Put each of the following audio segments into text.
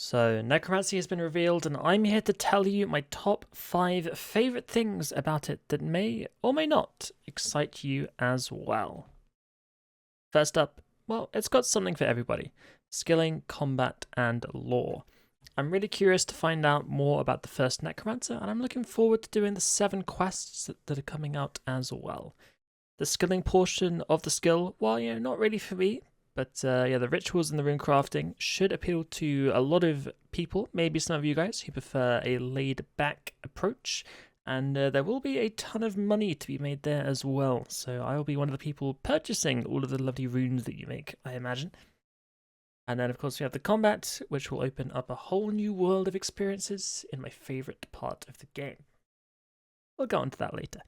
So, Necromancy has been revealed, and I'm here to tell you my top 5 favourite things about it that may or may not excite you as well. First up, well, it's got something for everybody: skilling, combat, and lore. I'm really curious to find out more about the first Necromancer, and I'm looking forward to doing the 7 quests that are coming out as well. The skilling portion of the skill, well, not really for me, but the rituals and the rune crafting should appeal to a lot of people, maybe some of you guys who prefer a laid back approach. And there will be a ton of money to be made there as well. So I will be one of the people purchasing all of the lovely runes that you make, I imagine. And then, of course, we have the combat, which will open up a whole new world of experiences in my favourite part of the game. We'll go on to that later.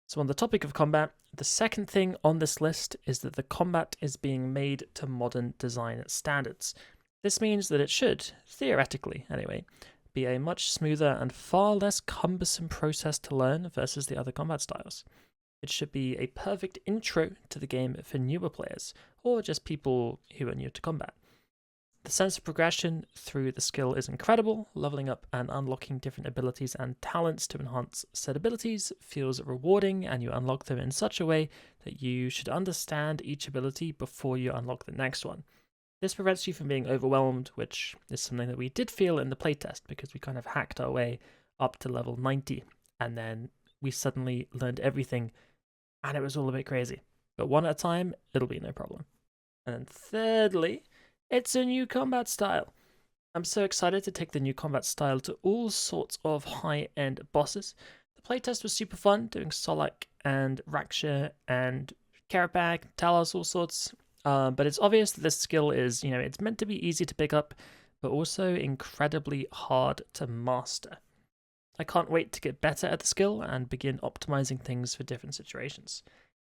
So on the topic of combat, the second thing on this list is that the combat is being made to modern design standards. This means that it should, theoretically anyway, be a much smoother and far less cumbersome process to learn versus the other combat styles. It should be a perfect intro to the game for newer players, or just people who are new to combat. The sense of progression through the skill is incredible. Leveling up and unlocking different abilities and talents to enhance said abilities feels rewarding, and you unlock them in such a way that you should understand each ability before you unlock the next one. This prevents you from being overwhelmed, which is something that we did feel in the playtest because we kind of hacked our way up to level 90 and then we suddenly learned everything and it was all a bit crazy. But one at a time, it'll be no problem. And then thirdly, it's a new combat style. I'm so excited to take the new combat style to all sorts of high-end bosses. The playtest was super fun, doing Solak and Raksha and Karapak, Talos, all sorts. But it's obvious that this skill is, it's meant to be easy to pick up, but also incredibly hard to master. I can't wait to get better at the skill and begin optimizing things for different situations.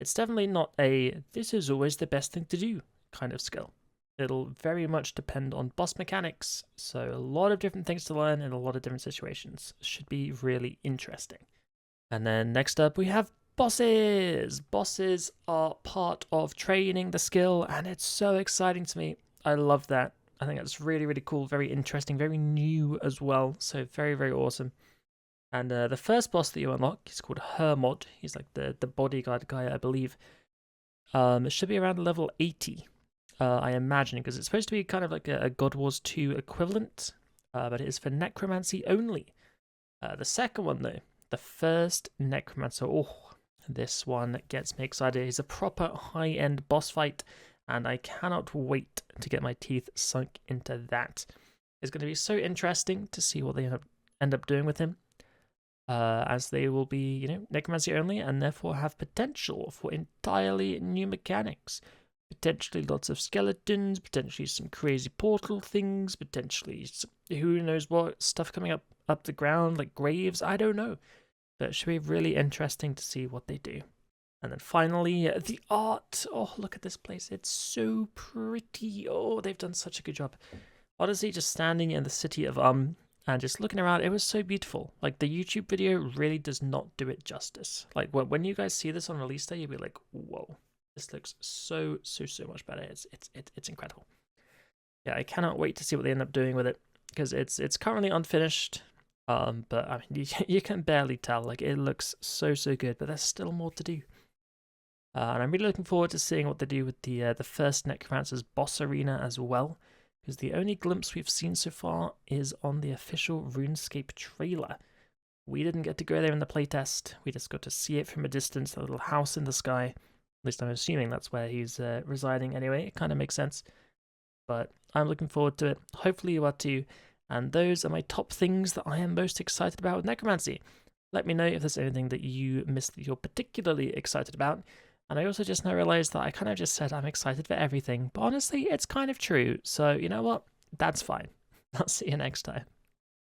It's definitely not a "this is always the best thing to do" kind of skill. It'll very much depend on boss mechanics, so a lot of different things to learn in a lot of different situations. Should be really interesting. And then next up we have bosses. Bosses are part of training the skill, and it's so exciting to me. I love that. I think that's really, really cool, very interesting, very new as well, so very, very awesome. And the first boss that you unlock is called Hermod. He's like the bodyguard guy, I believe. It should be around level 80. I imagine, because it's supposed to be kind of like a God Wars 2 equivalent, but it is for Necromancy only. The second one, though, the first Necromancer, this one gets me excited. It's a proper high-end boss fight, and I cannot wait to get my teeth sunk into that. It's going to be so interesting to see what they end up doing with him, as they will be, Necromancy only, and therefore have potential for entirely new mechanics. Potentially lots of skeletons, potentially some crazy portal things, potentially some, who knows what, stuff coming up the ground, like graves, I don't know. But it should be really interesting to see what they do. And then finally, the art. Oh, look at this place. It's so pretty. Oh, they've done such a good job. Honestly, just standing in the city of and just looking around, it was so beautiful. Like, the YouTube video really does not do it justice. Like, when you guys see this on release day, you'll be like, whoa. This looks so much better. It's incredible. Yeah, I cannot wait to see what they end up doing with it, because it's currently unfinished. But I mean, you can barely tell. Like, it looks so good, but there's still more to do. And I'm really looking forward to seeing what they do with the first Necromancer's boss arena as well, because the only glimpse we've seen so far is on the official RuneScape trailer. We didn't get to go there in the playtest. We just got to see it from a distance, the little house in the sky. At least I'm assuming that's where he's residing anyway. It kind of makes sense. But I'm looking forward to it. Hopefully you are too. And those are my top things that I am most excited about with Necromancy. Let me know if there's anything that you missed that you're particularly excited about. And I also just now realized that I kind of just said I'm excited for everything. But honestly, it's kind of true. So you know what? That's fine. I'll see you next time.